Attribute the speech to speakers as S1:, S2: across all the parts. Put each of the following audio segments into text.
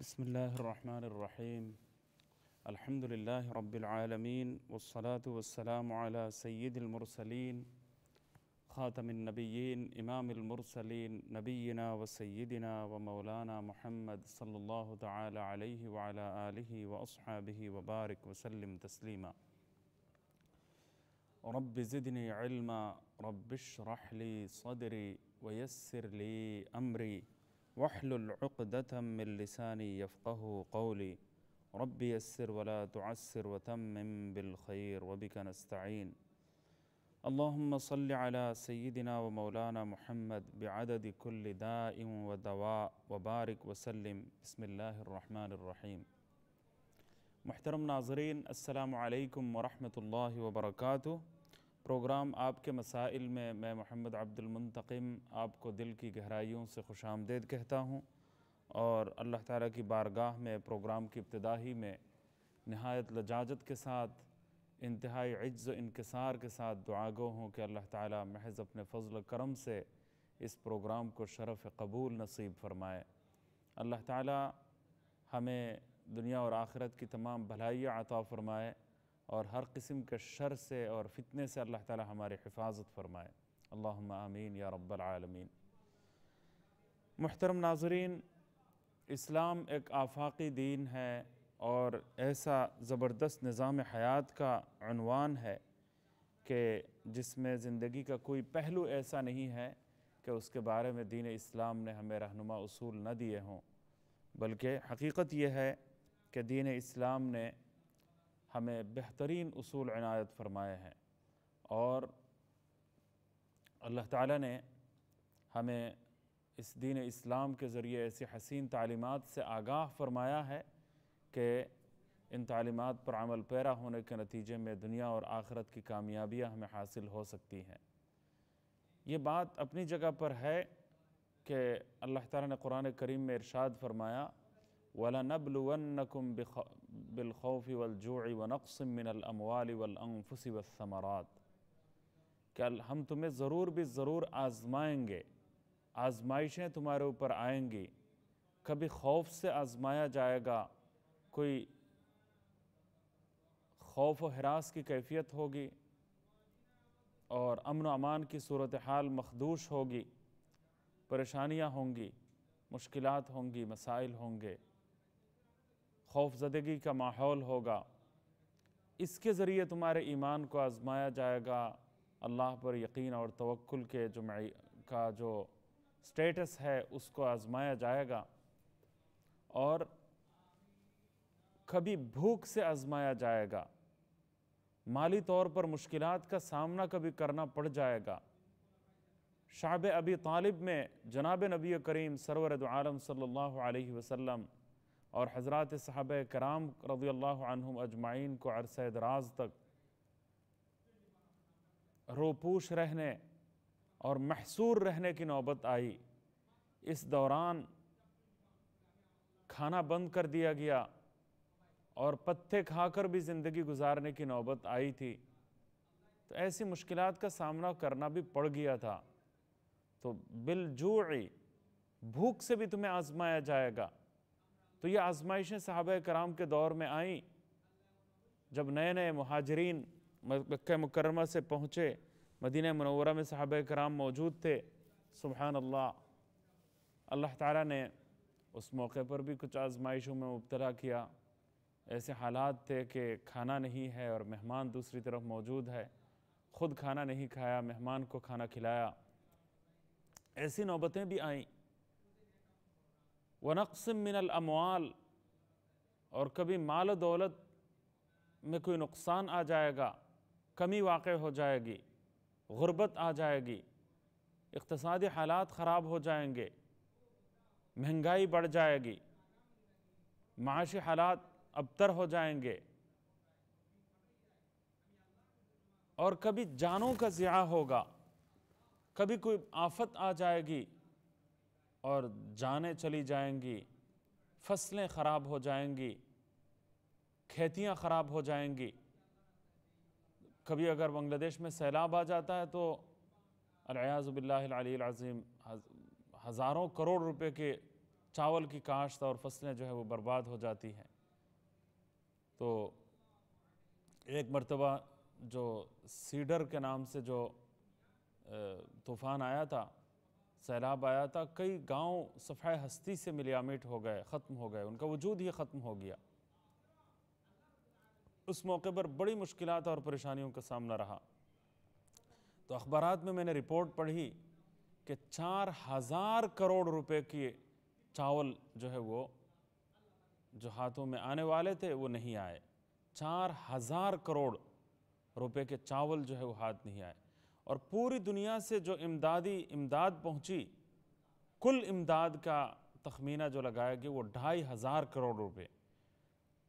S1: بسم الله الرحمن الرحيم. الحمد لله رب العالمين والصلاة والسلام على سيد المرسلين خاتم النبيين إمام المرسلين نبينا وسيدنا ومولانا محمد صلى الله تعالى عليه وعلى آله وأصحابه وبارك وسلم تسليما. رب زدني علما رب اشرح لي صدري ويسر لي أمري واحلل عقدة من لساني يفقه قولي. رب يسر ولا تعسر وتمم بالخير وبك نستعين. اللهم صل على سيدنا ومولانا محمد بعدد كل داء ودواء وبارك وسلم. بسم الله الرحمن الرحيم. محترم ناظرین، السلام علیکم ورحمۃ اللہ وبرکاتہ. پروگرام آپ کے مسائل میں میں محمد عبد المنتقم آپ کو دل کی گہرائیوں سے خوش آمدید کہتا ہوں، اور اللہ تعالیٰ کی بارگاہ میں پروگرام کی ابتدا ہی میں نہایت لجاجت کے ساتھ، انتہائی عجز و انکسار کے ساتھ دعا گو ہوں کہ اللہ تعالیٰ محض اپنے فضل و کرم سے اس پروگرام کو شرف قبول نصیب فرمائے. اللہ تعالیٰ ہمیں دنیا اور آخرت کی تمام بھلائیاں عطا فرمائے، اور ہر قسم کے شر سے اور فتنے سے اللہ تعالیٰ ہماری حفاظت فرمائے. اللہم آمین یا رب العالمین. محترم ناظرین، اسلام ایک آفاقی دین ہے اور ایسا زبردست نظام حیات کا عنوان ہے کہ جس میں زندگی کا کوئی پہلو ایسا نہیں ہے کہ اس کے بارے میں دین اسلام نے ہمیں رہنما اصول نہ دیے ہوں، بلکہ حقیقت یہ ہے کہ دین اسلام نے ہمیں بہترین اصول عنایت فرمائے ہیں، اور اللہ تعالیٰ نے ہمیں اس دین اسلام کے ذریعے ایسی حسین تعلیمات سے آگاہ فرمایا ہے کہ ان تعلیمات پر عمل پیرا ہونے کے نتیجے میں دنیا اور آخرت کی کامیابیاں ہمیں حاصل ہو سکتی ہیں. یہ بات اپنی جگہ پر ہے کہ اللہ تعالیٰ نے قرآن کریم میں ارشاد فرمایا وَلَنَبْلُوَنَّكُمْ بِالْخَوْفِ وَالْجُوعِ وَنَقْصٍ مِّنَ الْأَمْوَالِ وَالْأَنفُسِ وَالثَّمَرَاتِ، کہ ہم تمہیں ضرور بھی ضرور آزمائیں گے. آزمائشیں تمہارے اوپر آئیں گی. کبھی خوف سے آزمایا جائے گا، کوئی خوف و ہراس کی کیفیت ہوگی اور امن و امان کی صورتحال مخدوش ہوگی، پریشانیاں ہوں گی، مشکلات ہوں گی، مسائل ہوں گے، خوف زدگی کا ماحول ہوگا. اس کے ذریعے تمہارے ایمان کو آزمایا جائے گا. اللہ پر یقین اور توکل کے جو سٹیٹس ہے اس کو آزمایا جائے گا، اور کبھی بھوک سے آزمایا جائے گا، مالی طور پر مشکلات کا سامنا کبھی کرنا پڑ جائے گا. شعب ابی طالب میں جناب نبی کریم سرور دو عالم صلی اللہ علیہ وسلم اور حضرات صحابہ کرام رضی اللہ عنہم اجمعین کو عرصہ دراز تک روپوش رہنے اور محصور رہنے کی نوبت آئی. اس دوران کھانا بند کر دیا گیا اور پتے کھا کر بھی زندگی گزارنے کی نوبت آئی تھی. تو ایسی مشکلات کا سامنا کرنا بھی پڑ گیا تھا. تو بالجوع، بھوک سے بھی تمہیں آزمایا جائے گا. تو یہ آزمائشیں صحابہ کرام کے دور میں آئیں جب نئے نئے مہاجرین مکہ مکرمہ سے پہنچے. مدینہ منورہ میں صحابہ کرام موجود تھے. سبحان اللہ، اللہ تعالیٰ نے اس موقع پر بھی کچھ آزمائشوں میں مبتلا کیا. ایسے حالات تھے کہ کھانا نہیں ہے اور مہمان دوسری طرف موجود ہے، خود کھانا نہیں کھایا، مہمان کو کھانا کھلایا. ایسی نوبتیں بھی آئیں. وَنَقْصٍ مِّنَ الْأَمْوَالِ، اور کبھی مال و دولت میں کوئی نقصان آ جائے گا، کمی واقع ہو جائے گی، غربت آ جائے گی، اقتصادی حالات خراب ہو جائیں گے، مہنگائی بڑھ جائے گی، معاشی حالات ابتر ہو جائیں گے، اور کبھی جانوں کا ضیاع ہوگا. کبھی کوئی آفت آ جائے گی اور جانیں چلی جائیں گی، فصلیں خراب ہو جائیں گی، کھیتیاں خراب ہو جائیں گی. کبھی اگر بنگلہ دیش میں سیلاب آ جاتا ہے تو العیاذ باللہ العلی العظیم ہزاروں کروڑ روپے کے چاول کی کاشت اور فصلیں جو ہے وہ برباد ہو جاتی ہیں۔ تو ایک مرتبہ جو سیڈر کے نام سے جو طوفان آیا تھا، سیلاب آیا تھا، کئی گاؤں صفحہ ہستی سے ملیامٹ ہو گئے، ختم ہو گئے، ان کا وجود ہی ختم ہو گیا۔ اس موقع پر بڑی مشکلات اور پریشانیوں کا سامنا رہا۔ تو اخبارات میں نے رپورٹ پڑھی کہ 4000 کروڑ روپے کی چاول جو ہے وہ جو ہاتھوں میں آنے والے تھے وہ نہیں آئے۔ 4000 کروڑ روپے کے چاول جو ہے وہ ہاتھ نہیں آئے، اور پوری دنیا سے جو امداد پہنچی، کل امداد کا تخمینہ جو لگایا گیا وہ 2500 کروڑ روپے۔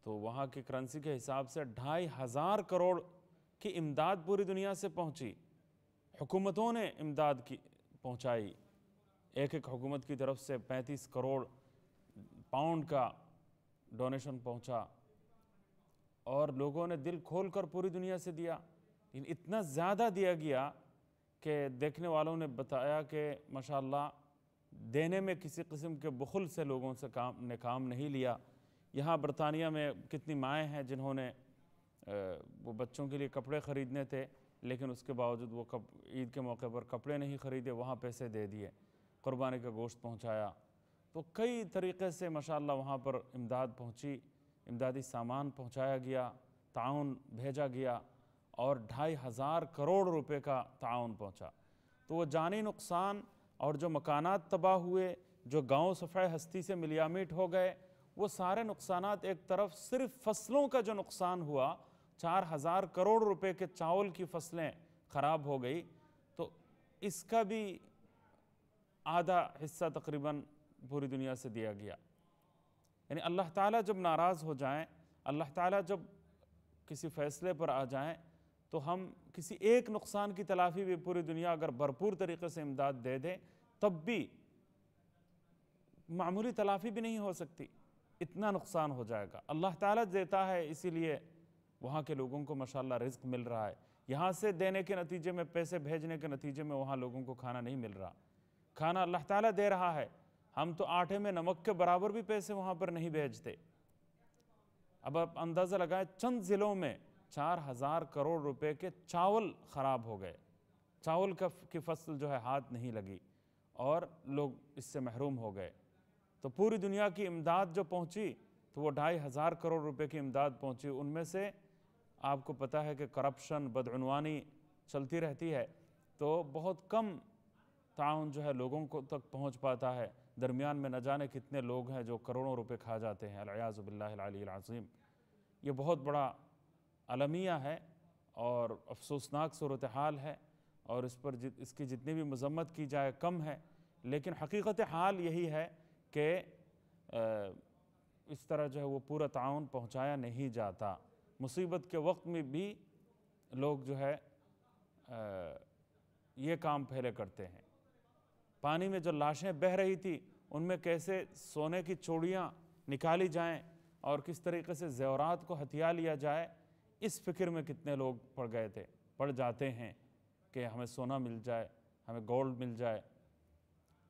S1: تو وہاں کی کرنسی کے حساب سے 2500 کروڑ کی امداد پوری دنیا سے پہنچی۔ حکومتوں نے امداد کی پہنچائی، ایک حکومت کی طرف سے 35 کروڑ پاؤنڈ کا ڈونیشن پہنچا، اور لوگوں نے دل کھول کر پوری دنیا سے دیا۔ اتنا زیادہ دیا گیا کہ دیکھنے والوں نے بتایا کہ ماشاءاللہ دینے میں کسی قسم کے بخل سے لوگوں سے کام نہیں لیا۔ یہاں برطانیہ میں کتنی مائیں ہیں جنہوں نے وہ بچوں کے لیے کپڑے خریدنے تھے، لیکن اس کے باوجود وہ عید کے موقع پر کپڑے نہیں خریدے، وہاں پیسے دے دیے، قربانی کا گوشت پہنچایا۔ تو کئی طریقے سے ماشاءاللہ وہاں پر امداد پہنچی، امدادی سامان پہنچایا گیا، تعاون بھیجا گیا، اور 2500 کروڑ روپے کا تعاون پہنچا۔ تو وہ جانی نقصان اور جو مکانات تباہ ہوئے، جو گاؤں صفحہ ہستی سے ملیامٹ ہو گئے، وہ سارے نقصانات ایک طرف، صرف فصلوں کا جو نقصان ہوا، 4000 کروڑ روپے کے چاول کی فصلیں خراب ہو گئی، تو اس کا بھی آدھا حصہ تقریباً پوری دنیا سے دیا گیا۔ یعنی اللہ تعالیٰ جب ناراض ہو جائیں، اللہ تعالیٰ جب کسی فیصلے پر آ جائیں، تو ہم کسی ایک نقصان کی تلافی بھی پوری دنیا اگر بھرپور طریقے سے امداد دے دیں، تب بھی معمولی تلافی بھی نہیں ہو سکتی، اتنا نقصان ہو جائے گا۔ اللہ تعالیٰ دیتا ہے، اسی لیے وہاں کے لوگوں کو ماشاءاللہ رزق مل رہا ہے۔ یہاں سے دینے کے نتیجے میں، پیسے بھیجنے کے نتیجے میں وہاں لوگوں کو کھانا نہیں مل رہا، کھانا اللہ تعالیٰ دے رہا ہے۔ ہم تو آٹے میں نمک کے برابر بھی پیسے وہاں پر نہیں بھیجتے۔ اب آپ اندازہ لگائیں، چند ضلعوں میں 4000 کروڑ روپے کے چاول خراب ہو گئے، چاول کی فصل جو ہے ہاتھ نہیں لگی، اور لوگ اس سے محروم ہو گئے۔ تو پوری دنیا کی امداد جو پہنچی، تو وہ 2500 کروڑ روپے کی امداد پہنچی۔ ان میں سے آپ کو پتہ ہے کہ کرپشن، بدعنوانی چلتی رہتی ہے، تو بہت کم تعاون جو ہے لوگوں کو تک پہنچ پاتا ہے۔ درمیان میں نہ جانے کتنے لوگ ہیں جو کروڑوں روپے کھا جاتے ہیں، العیاذ باللہ العلی العظیم۔ یہ بہت بڑا المیہ ہے اور افسوسناک صورتحال ہے، اور اس کی جتنی بھی مذمت کی جائے کم ہے، لیکن حقیقت حال یہی ہے کہ اس طرح جو ہے وہ پورا تعاون پہنچایا نہیں جاتا۔ مصیبت کے وقت میں بھی لوگ جو ہے یہ کام پھیلے کرتے ہیں۔ پانی میں جو لاشیں بہہ رہی تھی، ان میں کیسے سونے کی چوڑیاں نکالی جائیں اور کس طریقے سے زیورات کو ہتھیا لیا جائے، اس فکر میں کتنے لوگ پڑ جاتے ہیں کہ ہمیں سونا مل جائے، ہمیں گولڈ مل جائے،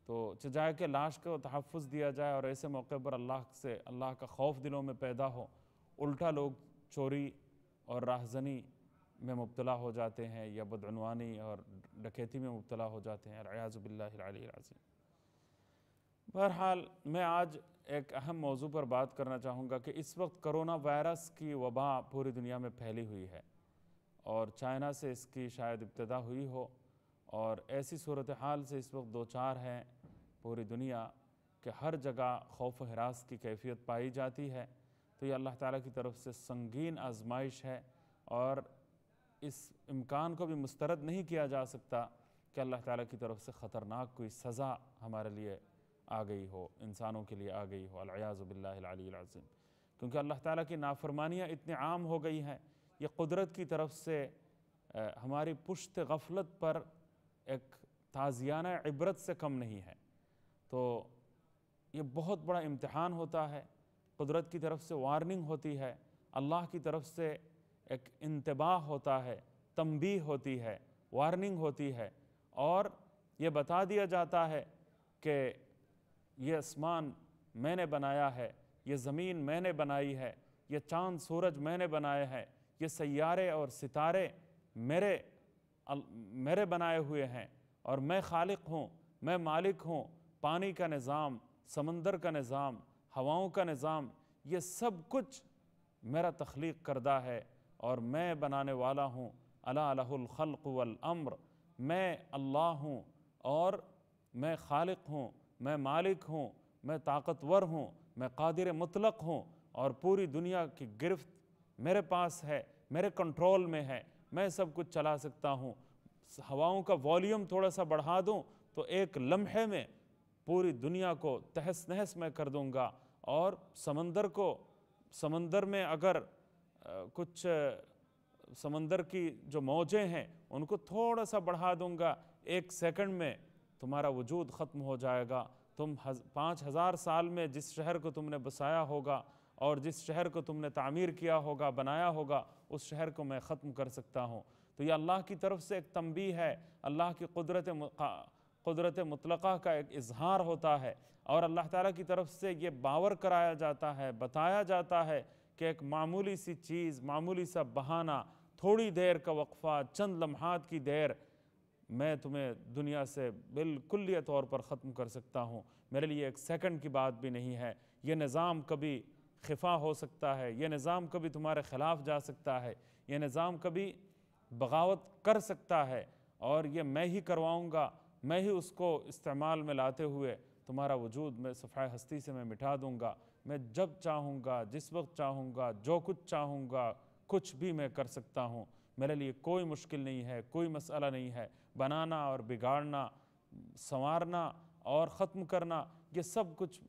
S1: تو چاہے کہ لاش کو تحفظ دیا جائے، اور ایسے موقع پر اللہ کا خوف دلوں میں پیدا ہو، الٹا لوگ چوری اور راہزنی میں مبتلا ہو جاتے ہیں، یا بدعنوانی اور ڈکیتی میں مبتلا ہو جاتے ہیں، العیاذ باللہ العلی العظیم۔ بہرحال میں آج ایک اہم موضوع پر بات کرنا چاہوں گا کہ اس وقت کرونا وائرس کی وبا پوری دنیا میں پھیلی ہوئی ہے، اور چائنا سے اس کی شاید ابتدا ہوئی ہو، اور ایسی صورتحال سے اس وقت دوچار ہے پوری دنیا کہ ہر جگہ خوف و ہراس کی کیفیت پائی جاتی ہے۔ تو یہ اللہ تعالیٰ کی طرف سے سنگین آزمائش ہے، اور اس امکان کو بھی مسترد نہیں کیا جا سکتا کہ اللہ تعالیٰ کی طرف سے خطرناک کوئی سزا ہمارے لیے آ گئی ہو، انسانوں کے لیے آ گئی ہو، العیاذ باللہ العلی العظیم۔ کیونکہ اللہ تعالیٰ کی نافرمانیاں اتنی عام ہو گئی ہیں، یہ قدرت کی طرف سے ہماری پشت غفلت پر ایک تازیانہ عبرت سے کم نہیں ہے۔ تو یہ بہت بڑا امتحان ہوتا ہے، قدرت کی طرف سے وارننگ ہوتی ہے، اللہ کی طرف سے ایک انتباہ ہوتا ہے، تنبیہ ہوتی ہے، وارننگ ہوتی ہے، اور یہ بتا دیا جاتا ہے کہ یہ آسمان میں نے بنایا ہے، یہ زمین میں نے بنائی ہے، یہ چاند سورج میں نے بنائے ہیں، یہ سیارے اور ستارے میرے بنائے ہوئے ہیں، اور میں خالق ہوں، میں مالک ہوں۔ پانی کا نظام، سمندر کا نظام، ہواؤں کا نظام، یہ سب کچھ میرا تخلیق کردہ ہے اور میں بنانے والا ہوں۔ الا لہ الخلق والامر، میں اللہ ہوں اور میں خالق ہوں، میں مالک ہوں، میں طاقتور ہوں، میں قادر مطلق ہوں، اور پوری دنیا کی گرفت میرے پاس ہے، میرے کنٹرول میں ہے، میں سب کچھ چلا سکتا ہوں۔ ہواؤں کا والیوم تھوڑا سا بڑھا دوں تو ایک لمحے میں پوری دنیا کو تہس نہس میں کر دوں گا، اور سمندر میں اگر کچھ سمندر کی جو موجیں ہیں ان کو تھوڑا سا بڑھا دوں گا، 1 سیکنڈ میں تمہارا وجود ختم ہو جائے گا۔ تم 5000 سال میں جس شہر کو تم نے بسایا ہوگا اور جس شہر کو تم نے تعمیر کیا ہوگا، بنایا ہوگا، اس شہر کو میں ختم کر سکتا ہوں۔ تو یہ اللہ کی طرف سے ایک تنبیہ ہے، اللہ کی قدرت مطلقہ کا ایک اظہار ہوتا ہے، اور اللہ تعالیٰ کی طرف سے یہ باور کرایا جاتا ہے، بتایا جاتا ہے کہ ایک معمولی سی چیز، معمولی سا بہانہ، تھوڑی دیر کا وقفہ، چند لمحات کی دیر، میں تمہیں دنیا سے بالکلیہ طور پر ختم کر سکتا ہوں۔ میرے لیے 1 سیکنڈ کی بات بھی نہیں ہے۔ یہ نظام کبھی خفا ہو سکتا ہے، یہ نظام کبھی تمہارے خلاف جا سکتا ہے، یہ نظام کبھی بغاوت کر سکتا ہے، اور یہ میں ہی کرواؤں گا، میں ہی اس کو استعمال میں لاتے ہوئے تمہارا وجود میں صفحہ ہستی سے میں مٹا دوں گا۔ میں جب چاہوں گا، جس وقت چاہوں گا، جو کچھ چاہوں گا، کچھ بھی میں کر سکتا ہوں۔ میرے لیے کوئی مشکل نہیں ہے، کوئی مسئلہ نہیں ہے۔ بنانا اور بگاڑنا، سنوارنا اور ختم کرنا، یہ سب کچھ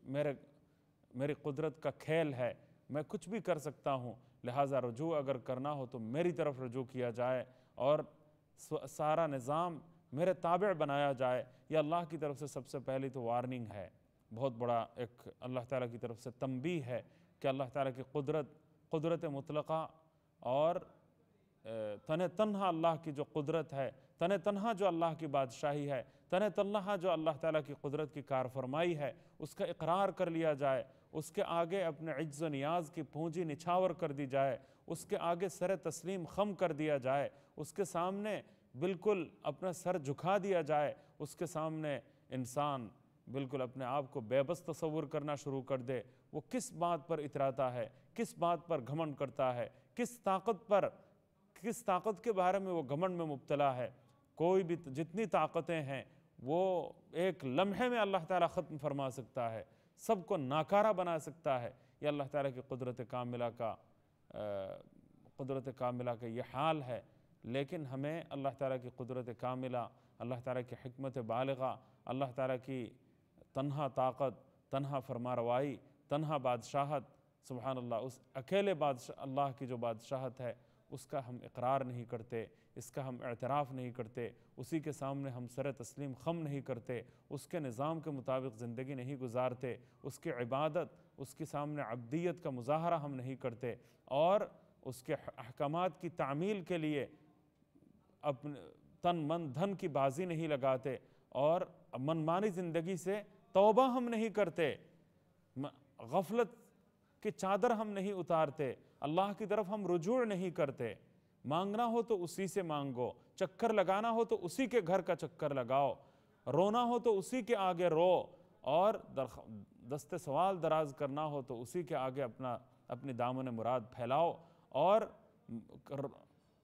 S1: میری قدرت کا کھیل ہے، میں کچھ بھی کر سکتا ہوں۔ لہٰذا رجوع اگر کرنا ہو تو میری طرف رجوع کیا جائے، اور سارا نظام میرے تابع بنایا جائے۔ یہ اللہ کی طرف سے سب سے پہلی تو وارننگ ہے، بہت بڑا ایک اللہ تعالیٰ کی طرف سے تنبیہ ہے کہ اللہ تعالیٰ کی قدرت مطلقہ اور تن تنہا اللہ کی جو قدرت ہے، تن تنہا جو اللہ کی بادشاہی ہے، تن تنہا جو اللہ تعالیٰ کی قدرت کی کارفرمائی ہے، اس کا اقرار کر لیا جائے، اس کے آگے اپنے عجز و نیاز کی پونجی نچھاور کر دی جائے، اس کے آگے سر تسلیم خم کر دیا جائے، اس کے سامنے بالکل اپنا سر جھکا دیا جائے، اس کے سامنے انسان بالکل اپنے آپ کو بے بس تصور کرنا شروع کر دے۔ وہ کس بات پر اتراتا ہے، کس بات پر گھمنڈ کرتا ہے، کس طاقت کے بارے میں وہ گھمنڈ میں مبتلا ہے۔ کوئی بھی جتنی طاقتیں ہیں وہ ایک لمحے میں اللہ تعالیٰ ختم فرما سکتا ہے، سب کو ناکارہ بنا سکتا ہے۔ یہ اللہ تعالیٰ کی قدرت کاملہ کا یہ حال ہے۔ لیکن ہمیں اللہ تعالیٰ کی قدرت کاملہ، اللہ تعالیٰ کی حکمت بالغہ، اللہ تعالیٰ کی تنہا طاقت، تنہا فرماروائی، تنہا بادشاہت، سبحان اللہ، اس اکیلے اللہ کی جو بادشاہت ہے اس کا ہم اقرار نہیں کرتے، اس کا ہم اعتراف نہیں کرتے، اسی کے سامنے ہم سر تسلیم خم نہیں کرتے، اس کے نظام کے مطابق زندگی نہیں گزارتے، اس کی عبادت، اس کے سامنے عبدیت کا مظاہرہ ہم نہیں کرتے، اور اس کے احکامات کی تعمیل کے لیے اپنے تن من دھن کی بازی نہیں لگاتے، اور منمانی زندگی سے توبہ ہم نہیں کرتے، غفلت کی چادر ہم نہیں اتارتے، اللہ کی طرف ہم رجوع نہیں کرتے۔ مانگنا ہو تو اسی سے مانگو، چکر لگانا ہو تو اسی کے گھر کا چکر لگاؤ، رونا ہو تو اسی کے آگے رو، اور دست سوال دراز کرنا ہو تو اسی کے آگے اپنی دامن مراد پھیلاؤ، اور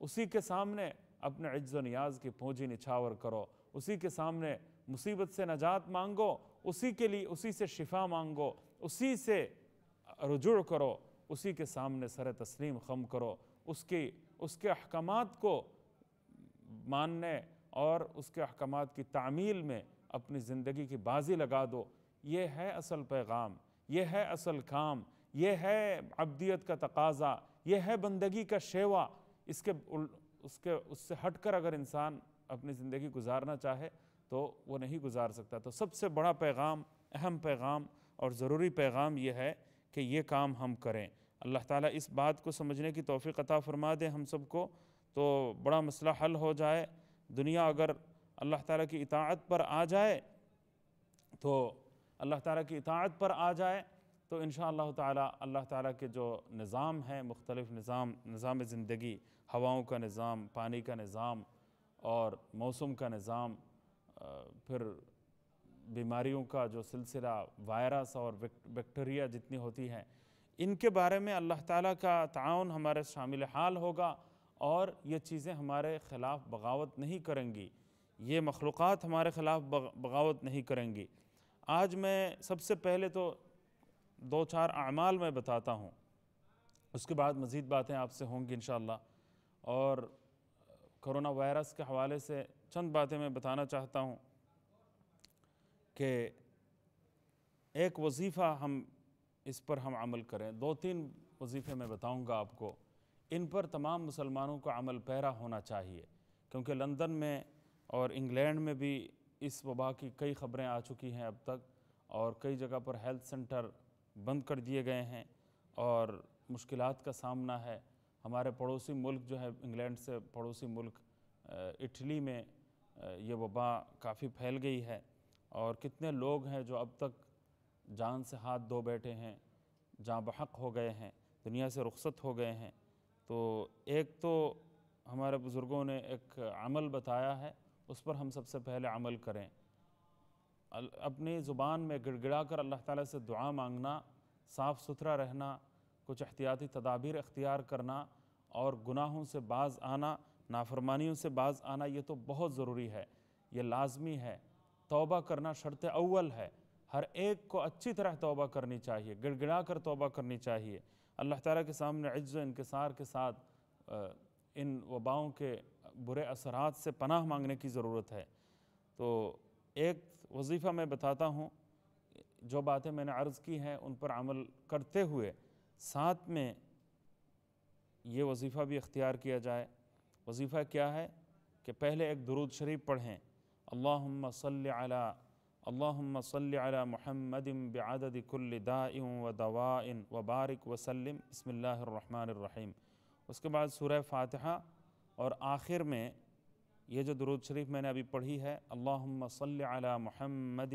S1: اسی کے سامنے اپنے عجز و نیاز کی پونجی نچھاور کرو، اسی کے سامنے مصیبت سے نجات مانگو، اسی سے شفا مانگو، اسی سے رجوع کرو، اسی کے سامنے سر تسلیم خم کرو، اس کے احکامات کو ماننے اور اس کے احکامات کی تعمیل میں اپنی زندگی کی بازی لگا دو۔ یہ ہے اصل پیغام، یہ ہے اصل کام، یہ ہے عبدیت کا تقاضا، یہ ہے بندگی کا شیوا۔ اس سے ہٹ کر اگر انسان اپنی زندگی گزارنا چاہے تو وہ نہیں گزار سکتا۔ تو سب سے بڑا پیغام، اہم پیغام اور ضروری پیغام یہ ہے کہ یہ کام ہم کریں۔ اللہ تعالیٰ اس بات کو سمجھنے کی توفیق عطا فرما دے ہم سب کو، تو بڑا مسئلہ حل ہو جائے۔ دنیا اگر اللہ تعالیٰ کی اطاعت پر آ جائے تو اللہ تعالیٰ کی اطاعت پر آ جائے تو انشاءاللہ تعالی اللہ تعالیٰ کے جو نظام ہیں، مختلف نظام زندگی، ہواؤں کا نظام، پانی کا نظام اور موسم کا نظام، پھر بیماریوں کا جو سلسلہ، وائرس اور بیکٹیریا جتنی ہوتی ہیں، ان کے بارے میں اللہ تعالیٰ کا تعاون ہمارے شامل حال ہوگا، اور یہ چیزیں ہمارے خلاف بغاوت نہیں کریں گی، یہ مخلوقات ہمارے خلاف بغاوت نہیں کریں گی۔ آج میں سب سے پہلے تو 2-4 اعمال میں بتاتا ہوں، اس کے بعد مزید باتیں آپ سے ہوں گی انشاءاللہ، اور کرونا وائرس کے حوالے سے چند باتیں میں بتانا چاہتا ہوں کہ ایک وظیفہ اس پر ہم عمل کریں۔ 2-3 وظیفے میں بتاؤں گا آپ کو، ان پر تمام مسلمانوں کو عمل پیرا ہونا چاہیے، کیونکہ لندن میں اور انگلینڈ میں بھی اس وبا کی کئی خبریں آ چکی ہیں اب تک، اور کئی جگہ پر ہیلتھ سینٹر بند کر دیے گئے ہیں اور مشکلات کا سامنا ہے۔ ہمارے پڑوسی ملک جو ہے، انگلینڈ سے پڑوسی ملک اٹلی میں یہ وبا کافی پھیل گئی ہے، اور کتنے لوگ ہیں جو اب تک جان سے ہاتھ دھو بیٹھے ہیں، جاں بحق ہو گئے ہیں، دنیا سے رخصت ہو گئے ہیں۔ تو ایک تو ہمارے بزرگوں نے ایک عمل بتایا ہے، اس پر ہم سب سے پہلے عمل کریں۔ اپنی زبان میں گڑ گڑا کر اللہ تعالیٰ سے دعا مانگنا، صاف ستھرا رہنا، کچھ احتیاطی تدابیر اختیار کرنا، اور گناہوں سے باز آنا، نافرمانیوں سے باز آنا، یہ تو بہت ضروری ہے، یہ لازمی ہے۔ توبہ کرنا شرط اول ہے، ہر ایک کو اچھی طرح توبہ کرنی چاہیے، گڑ گڑا کر توبہ کرنی چاہیے، اللہ تعالیٰ کے سامنے عجز و انکسار کے ساتھ ان وباؤں کے برے اثرات سے پناہ مانگنے کی ضرورت ہے۔ تو ایک وظیفہ میں بتاتا ہوں، جو باتیں میں نے عرض کی ہیں ان پر عمل کرتے ہوئے ساتھ میں یہ وظیفہ بھی اختیار کیا جائے۔ وظیفہ کیا ہے کہ پہلے ایک درود شریف پڑھیں، اللہم صلی علی محمد بعدد کل داء و دواء وبارک وسلم، بسم اللہ الرحمن الرحیم۔ اس کے بعد سورہ فاتحہ، اور آخر میں یہ جو درود شریف میں نے ابھی پڑھی ہے، اللہم صلی علی محمد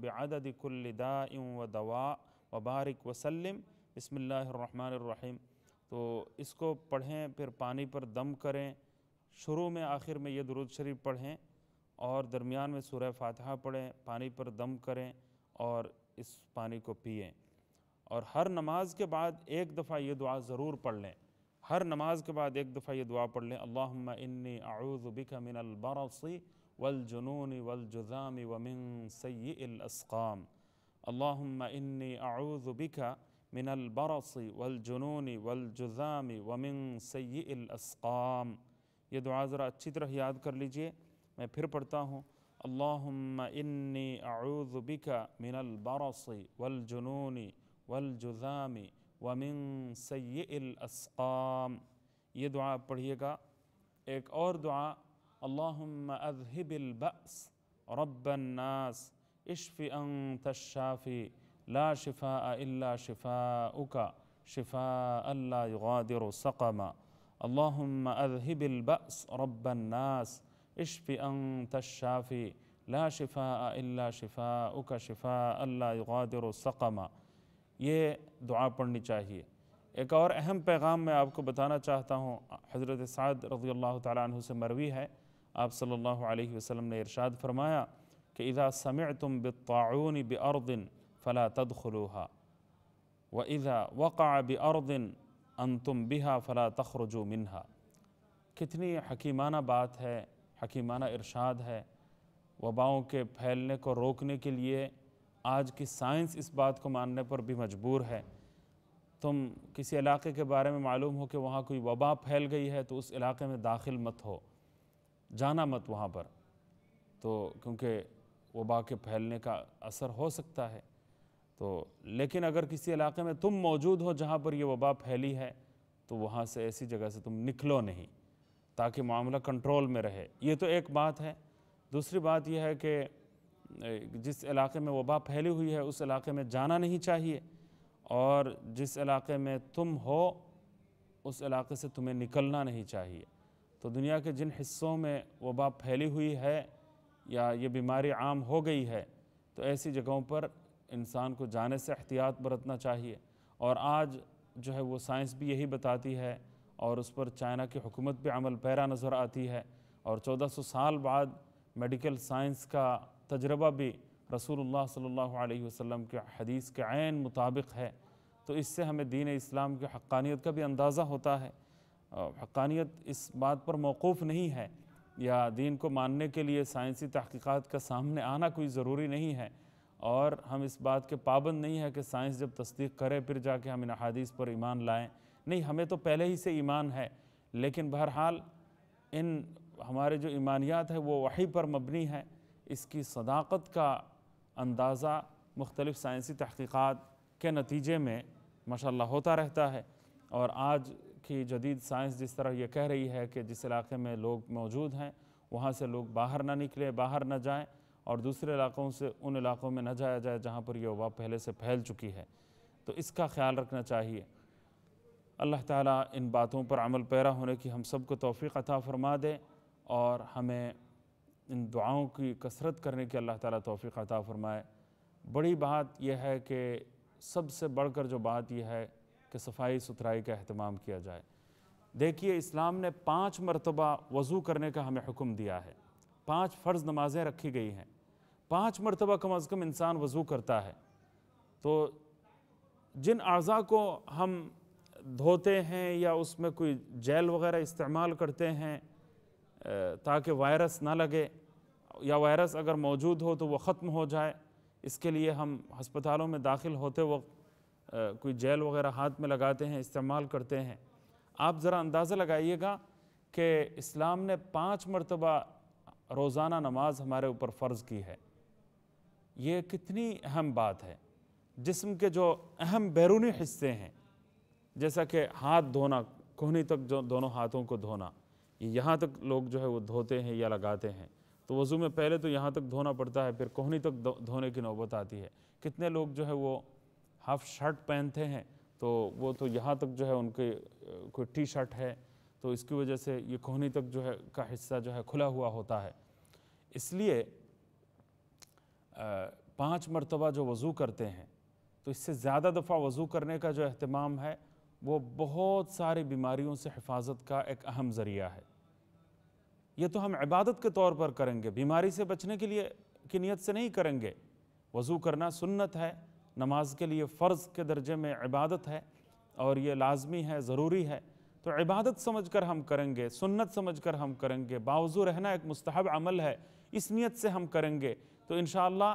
S1: بعدد کل داء و دواء وبارک وسلم، بسم اللہ الرحمن الرحیم۔ تو اس کو پڑھیں، پھر پانی پر دم کریں، شروع میں آخر میں یہ درود شریف پڑھیں، اور درمیان میں سورہ فاتحہ پڑھیں، پانی پر دم کریں اور اس پانی کو پئیں۔ اور ہر نماز کے بعد ایک دفعہ یہ دعا ضرور پڑھ لیں، ہر نماز کے بعد ایک دفعہ یہ دعا پڑھ لیں، اللہم انی اعوذ بک من البرص والجنون والجذام ومن سیئ الاسقام، اللہم انی اعوذ بک من البرص والجنون والجذام ومن سیئ الاسقام۔ یہ دعا ذرا اچھی طرح یاد کر لیجئے، میں پھر پڑھتا ہوں، اللہم انی اعوذ بک من البرص والجنون والجذام ومن سیئ الاسقام۔ یہ دعا پڑھیے گا۔ ایک اور دعا، اللہم اذہب البأس رب الناس اشف انت الشافی لا شفاء الا شفاؤک شفاء لا یغادر سقما، اللہم اذہب البأس رب الناس اشف انت الشافی لا شفاء الا شفاؤک شفاء لا یغادر سقما۔ یہ دعا پڑھنی چاہیے۔ ایک اور اہم پیغام میں آپ کو بتانا چاہتا ہوں، حضرت سعد رضی اللہ تعالیٰ عنہ سے مروی ہے، آپ صلی اللہ علیہ وسلم نے ارشاد فرمایا کہ اذا سمعتم بالطاعون بأرض فلا تدخلوها واذا وقع بأرض انتم بها فلا تخرجوا منها۔ کتنی حکیمانہ بات ہے، حکیمانہ ارشاد ہے۔ وباؤں کے پھیلنے کو روکنے کے لیے آج کی سائنس اس بات کو ماننے پر بھی مجبور ہے۔ تم کسی علاقے کے بارے میں معلوم ہو کہ وہاں کوئی وبا پھیل گئی ہے تو اس علاقے میں داخل مت ہو، جانا مت وہاں پر، تو کیونکہ وبا کے پھیلنے کا اثر ہو سکتا ہے۔ تو لیکن اگر کسی علاقے میں تم موجود ہو جہاں پر یہ وبا پھیلی ہے تو وہاں سے، ایسی جگہ سے تم نکلو نہیں، تاکہ معاملہ کنٹرول میں رہے۔ یہ تو ایک بات ہے۔ دوسری بات یہ ہے کہ جس علاقے میں وبا پھیلی ہوئی ہے اس علاقے میں جانا نہیں چاہیے، اور جس علاقے میں تم ہو اس علاقے سے تمہیں نکلنا نہیں چاہیے۔ تو دنیا کے جن حصوں میں وبا پھیلی ہوئی ہے یا یہ بیماری عام ہو گئی ہے، تو ایسی جگہوں پر انسان کو جانے سے احتیاط برتنا چاہیے۔ اور آج جو ہے وہ سائنس بھی یہی بتاتی ہے، اور اس پر چائنا کی حکومت بھی عمل پیرا نظر آتی ہے، اور 1400 سال بعد میڈیکل سائنس کا تجربہ بھی رسول اللہ صلی اللہ علیہ وسلم کے حدیث کے عین مطابق ہے۔ تو اس سے ہمیں دین اسلام کی حقانیت کا بھی اندازہ ہوتا ہے۔ حقانیت اس بات پر موقوف نہیں ہے، یا دین کو ماننے کے لیے سائنسی تحقیقات کا سامنے آنا کوئی ضروری نہیں ہے، اور ہم اس بات کے پابند نہیں ہے کہ سائنس جب تصدیق کرے پھر جا کے ہم ان احادیث پر ایمان لائیں۔ نہیں، ہمیں تو پہلے ہی سے ایمان ہے، لیکن بہرحال ان ہمارے جو ایمانیات ہے وہ وحی پر مبنی ہے۔ اس کی صداقت کا اندازہ مختلف سائنسی تحقیقات کے نتیجے میں ماشاءاللہ ہوتا رہتا ہے۔ اور آج کی جدید سائنس جس طرح یہ کہہ رہی ہے کہ جس علاقے میں لوگ موجود ہیں وہاں سے لوگ باہر نہ نکلیں، باہر نہ جائیں، اور دوسرے علاقوں سے ان علاقوں میں نہ جایا جائے جہاں پر یہ وبا پہلے سے پھیل چکی ہے، تو اس کا خیال رکھنا چاہیے۔ اللہ تعالیٰ ان باتوں پر عمل پیرا ہونے کی ہم سب کو توفیق عطا فرما دے، اور ہمیں ان دعاؤں کی کثرت کرنے کی اللہ تعالیٰ توفیق عطا فرمائے۔ بڑی بات یہ ہے کہ سب سے بڑھ کر جو بات یہ ہے کہ صفائی ستھرائی کا اہتمام کیا جائے۔ دیکھیے، اسلام نے 5 مرتبہ وضو کرنے کا ہمیں حکم دیا ہے، 5 فرض نمازیں رکھی گئی ہیں، 5 مرتبہ کم از کم انسان وضو کرتا ہے۔ تو جن اعضاء کو ہم دھوتے ہیں یا اس میں کوئی جیل وغیرہ استعمال کرتے ہیں تاکہ وائرس نہ لگے، یا وائرس اگر موجود ہو تو وہ ختم ہو جائے، اس کے لیے ہم ہسپتالوں میں داخل ہوتے وقت کوئی جیل وغیرہ ہاتھ میں لگاتے ہیں، استعمال کرتے ہیں۔ آپ ذرا اندازہ لگائیے گا کہ اسلام نے 5 مرتبہ روزانہ نماز ہمارے اوپر فرض کی ہے۔ یہ کتنی اہم بات ہے۔ جسم کے جو اہم بیرونی حصے ہیں، جیسا کہ ہاتھ دھونا، کہنی تک جو دونوں ہاتھوں کو دھونا، یہاں تک لوگ جو ہے وہ دھوتے ہیں یا لگاتے ہیں، تو وضو میں پہلے تو یہاں تک دھونا پڑتا ہے، پھر کہنی تک دھونے کی نوبت آتی ہے۔ کتنے لوگ جو ہے وہ ہاف شرٹ پہنتے ہیں تو وہ تو یہاں تک جو ہے ان کے کوئی ٹی شرٹ ہے تو اس کی وجہ سے یہ کہنی تک جو ہے کا حصہ جو ہے کھلا ہوا ہوتا ہے۔ اس لیے 5 مرتبہ جو وضو کرتے ہیں تو اس سے زیادہ دفعہ وضو کرنے کا جو اہتمام ہے وہ بہت ساری بیماریوں سے حفاظت کا ایک اہم ذریعہ ہے۔ یہ تو ہم عبادت کے طور پر کریں گے، بیماری سے بچنے کے لیے کی نیت سے نہیں کریں گے۔ وضو کرنا سنت ہے، نماز کے لیے فرض کے درجے میں عبادت ہے، اور یہ لازمی ہے، ضروری ہے، تو عبادت سمجھ کر ہم کریں گے، سنت سمجھ کر ہم کریں گے۔ باوضو رہنا ایک مستحب عمل ہے، اس نیت سے ہم کریں گے تو انشاءاللہ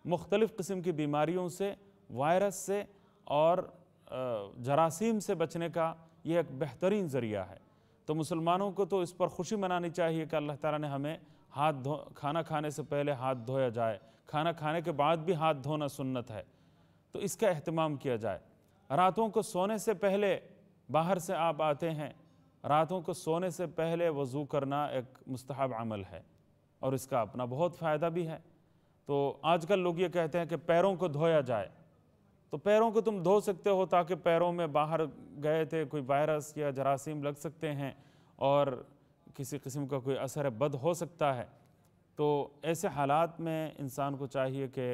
S1: مختلف قسم کی بیماریوں سے، وائرس سے اور جراثیم سے بچنے کا یہ ایک بہترین ذریعہ ہے۔ تو مسلمانوں کو تو اس پر خوشی منانی چاہیے کہ اللہ تعالیٰ نے ہمیں کھانا کھانے سے پہلے ہاتھ دھویا جائے، کھانا کھانے کے بعد بھی ہاتھ دھونا سنت ہے، تو اس کا اہتمام کیا جائے۔ راتوں کو سونے سے پہلے، باہر سے آپ آتے ہیں، راتوں کو سونے سے پہلے وضو کرنا ایک مستحب عمل ہے، اور اس کا اپنا بہت فائدہ بھی ہے۔ تو آج کل لوگ یہ کہتے ہیں کہ پیروں کو دھویا جائے، تو پیروں کو تم دھو سکتے ہو تاکہ پیروں میں باہر گئے تھے کوئی وائرس یا جراثیم لگ سکتے ہیں اور کسی قسم کا کوئی اثر بد ہو سکتا ہے۔ تو ایسے حالات میں انسان کو چاہیے کہ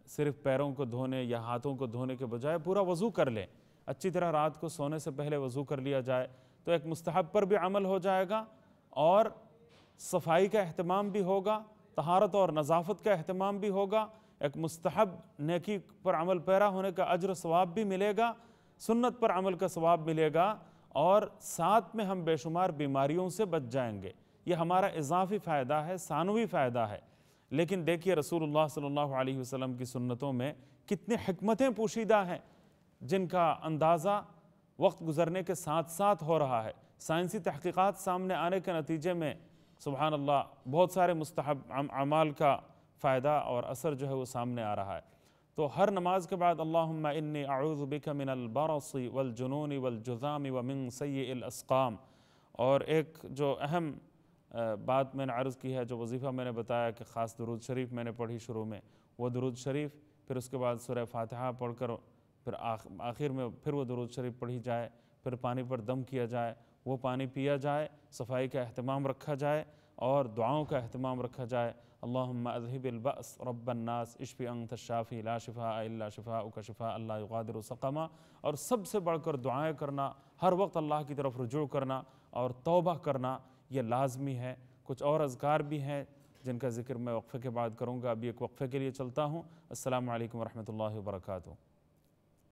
S1: صرف پیروں کو دھونے یا ہاتھوں کو دھونے کے بجائے پورا وضو کر لیں، اچھی طرح رات کو سونے سے پہلے وضو کر لیا جائے، تو ایک مستحب پر بھی عمل ہو جائے گا، اور صفائی کا اہتمام بھی ہوگا، طہارت اور نظافت کا اہتمام بھی ہوگا، ایک مستحب نیکی پر عمل پیرا ہونے کا اجر و ثواب بھی ملے گا، سنت پر عمل کا ثواب ملے گا، اور ساتھ میں ہم بے شمار بیماریوں سے بچ جائیں گے۔ یہ ہمارا اضافی فائدہ ہے، ثانوی فائدہ ہے۔ لیکن دیکھیے رسول اللہ صلی اللہ علیہ وسلم کی سنتوں میں کتنی حکمتیں پوشیدہ ہیں، جن کا اندازہ وقت گزرنے کے ساتھ ساتھ ہو رہا ہے۔ سائنسی تحقیقات سامنے آنے کے نتیجے میں سبحان اللہ بہت سارے مستحب اعمال کا فائدہ اور اثر جو ہے وہ سامنے آ رہا ہے۔ تو ہر نماز کے بعد اللہم انی اعوذ بک من البرص والجنون والجذام ومن سیء الاسقام، اور ایک جو اہم بات میں نے عرض کی ہے، جو وظیفہ میں نے بتایا کہ خاص درود شریف میں نے پڑھی شروع میں، وہ درود شریف، پھر اس کے بعد سورہ فاتحہ پڑھ کر پھر آخر میں پھر وہ درود شریف پڑھی جائے، پھر پانی پر دم کیا جائے، وہ پانی پیا جائے، صفائی کا اہتمام رکھا جائے اور دعاؤں کا اہتمام رکھا جائے۔ اللہم اذہب البأس رب الناس اشفی انت الشافی لا شفاء الا شفاؤک شفاء لا یغادر سقما۔ اور سب سے بڑھ کر دعائیں کرنا، ہر وقت اللہ کی طرف رجوع کرنا اور توبہ کرنا، یہ لازمی ہے۔ کچھ اور اذکار بھی ہیں جن کا ذکر میں وقفے کے بعد کروں گا، ابھی ایک وقفے کے لیے چلتا ہوں۔ السلام علیکم ورحمۃ اللہ وبرکاتہ۔